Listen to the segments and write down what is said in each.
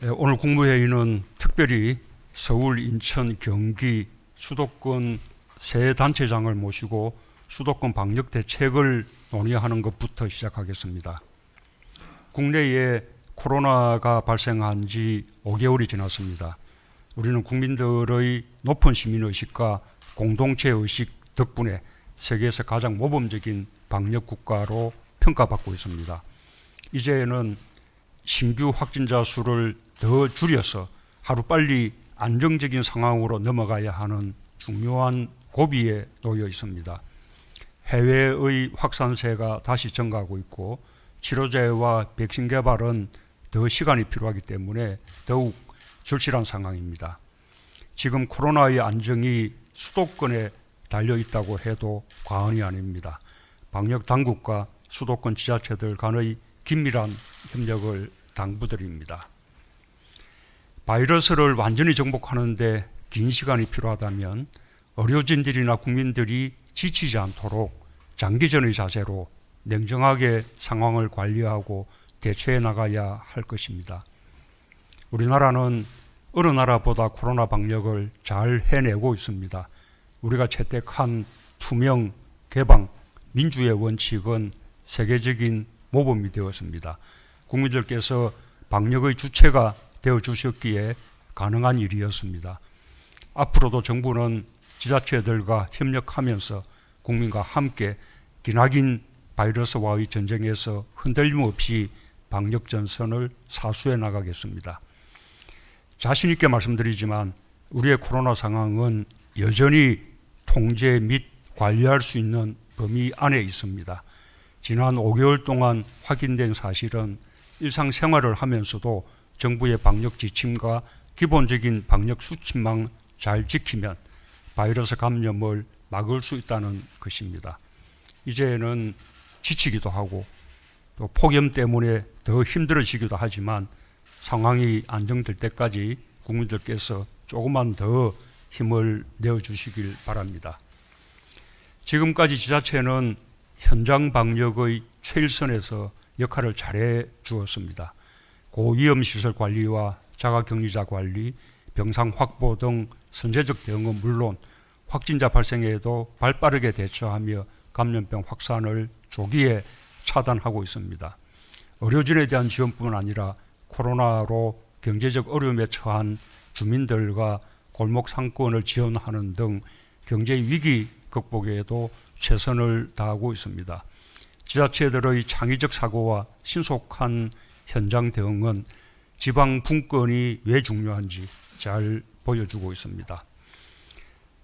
네, 오늘 국무회의는 특별히 서울, 인천, 경기 수도권 세 단체장을 모시고 수도권 방역 대책을 논의하는 것부터 시작하겠습니다. 국내에 코로나가 발생한 지 5개월이 지났습니다. 우리는 국민들의 높은 시민의식과 공동체의식 덕분에 세계에서 가장 모범적인 방역 국가로 평가받고 있습니다. 이제는 신규 확진자 수를 더 줄여서 하루빨리 안정적인 상황으로 넘어가야 하는 중요한 고비에 놓여 있습니다. 해외의 확산세가 다시 증가하고 있고 치료제와 백신 개발은 더 시간이 필요하기 때문에 더욱 절실한 상황입니다. 지금 코로나의 안정이 수도권에 달려 있다고 해도 과언이 아닙니다. 방역 당국과 수도권 지자체들 간의 긴밀한 협력을 당부드립니다. 바이러스를 완전히 정복하는 데 긴 시간이 필요하다면 의료진들이나 국민들이 지치지 않도록 장기전의 자세로 냉정하게 상황을 관리하고 대처해 나가야 할 것입니다. 우리나라는 어느 나라보다 코로나 방역을 잘 해내고 있습니다. 우리가 채택한 투명, 개방, 민주의 원칙은 세계적인 모범이 되었습니다. 국민들께서 방역의 주체가 되어 주셨기에 가능한 일이었습니다. 앞으로도 정부는 지자체들과 협력하면서 국민과 함께 기나긴 바이러스와의 전쟁에서 흔들림 없이 방역 전선을 사수해 나가겠습니다. 자신 있게 말씀드리지만 우리의 코로나 상황은 여전히 통제 및 관리할 수 있는 범위 안에 있습니다. 지난 5개월 동안 확인된 사실은 일상생활을 하면서도 정부의 방역 지침과 기본적인 방역 수칙만 잘 지키면 바이러스 감염을 막을 수 있다는 것입니다. 이제는 지치기도 하고 또 폭염 때문에 더 힘들어지기도 하지만 상황이 안정될 때까지 국민들께서 조금만 더 힘을 내어주시길 바랍니다. 지금까지 지자체는 현장 방역의 최일선에서 역할을 잘해 주었습니다. 고위험시설 관리와 자가격리자 관리, 병상 확보 등 선제적 대응은 물론 확진자 발생에도 발빠르게 대처하며 감염병 확산을 조기에 차단하고 있습니다. 의료진에 대한 지원뿐만 아니라 코로나로 경제적 어려움에 처한 주민들과 골목 상권을 지원하는 등 경제 위기 극복에도 최선을 다하고 있습니다. 지자체들의 창의적 사고와 신속한 현장 대응은 지방 분권이 왜 중요한지 잘 보여주고 있습니다.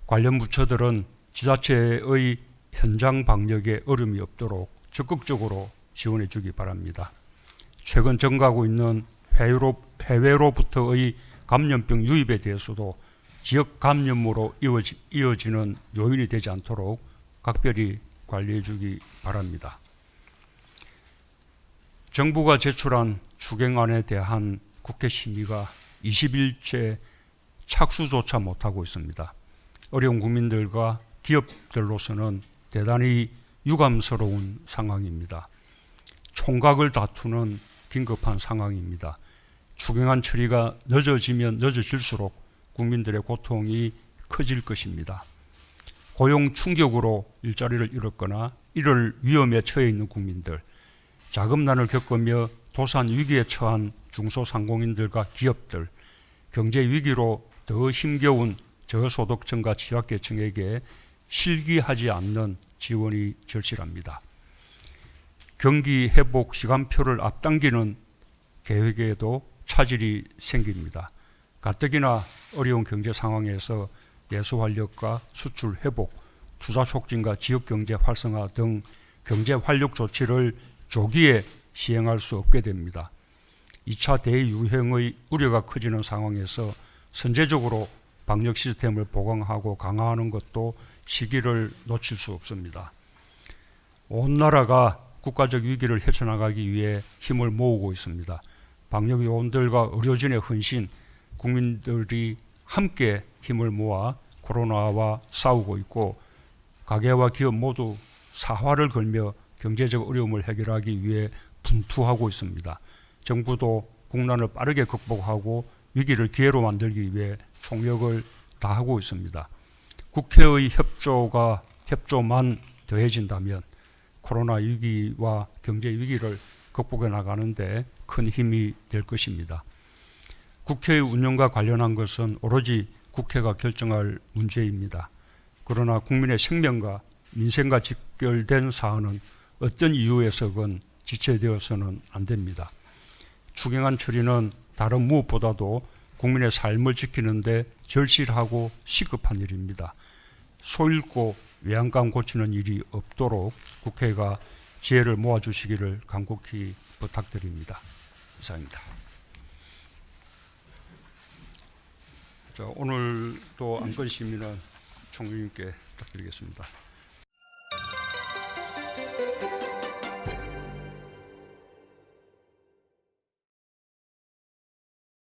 관련 부처들은 지자체의 현장 방역에 어려움이 없도록 적극적으로 지원해 주기 바랍니다. 최근 증가하고 있는 해외로부터의 감염병 유입에 대해서도 지역 감염으로 이어지는 요인이 되지 않도록 각별히 관리해 주기 바랍니다. 정부가 제출한 추경안에 대한 국회 심의가 20일째 착수조차 못하고 있습니다. 어려운 국민들과 기업들로서는 대단히 유감스러운 상황입니다. 총각을 다투는 긴급한 상황입니다. 추경안 처리가 늦어지면 늦어질수록 국민들의 고통이 커질 것입니다. 고용 충격으로 일자리를 잃었거나 이럴 위험에 처해 있는 국민들, 자금난을 겪으며 도산 위기에 처한 중소상공인들과 기업들, 경제 위기로 더 힘겨운 저소득층과 취약계층에게 실기하지 않는 지원이 절실합니다. 경기 회복 시간표를 앞당기는 계획에도 차질이 생깁니다. 가뜩이나 어려운 경제 상황에서 내수활력과 수출 회복, 투자 촉진과 지역경제 활성화 등 경제 활력 조치를 조기에 시행할 수 없게 됩니다. 2차 대유행의 우려가 커지는 상황에서 선제적으로 방역 시스템을 보강하고 강화하는 것도 시기를 놓칠 수 없습니다. 온 나라가 국가적 위기를 헤쳐나가기 위해 힘을 모으고 있습니다. 방역 요원들과 의료진의 헌신, 국민들이 함께 힘을 모아 코로나와 싸우고 있고 가게와 기업 모두 사활을 걸며 경제적 어려움을 해결하기 위해 분투하고 있습니다. 정부도 국난을 빠르게 극복하고 위기를 기회로 만들기 위해 총력을 다하고 있습니다. 국회의 협조만 더해진다면 코로나 위기와 경제 위기를 극복해 나가는데 큰 힘이 될 것입니다. 국회의 운영과 관련한 것은 오로지 국회가 결정할 문제입니다. 그러나 국민의 생명과 민생과 직결된 사안은 어떤 이유에서건 지체되어서는 안 됩니다. 추경안 처리는 다른 무엇보다도 국민의 삶을 지키는 데 절실하고 시급한 일입니다. 소잃고 외양간 고치는 일이 없도록 국회가 지혜를 모아주시기를 간곡히 부탁드립니다. 이상입니다. 자, 오늘도 안건 시민은 총리님께 부탁드리겠습니다.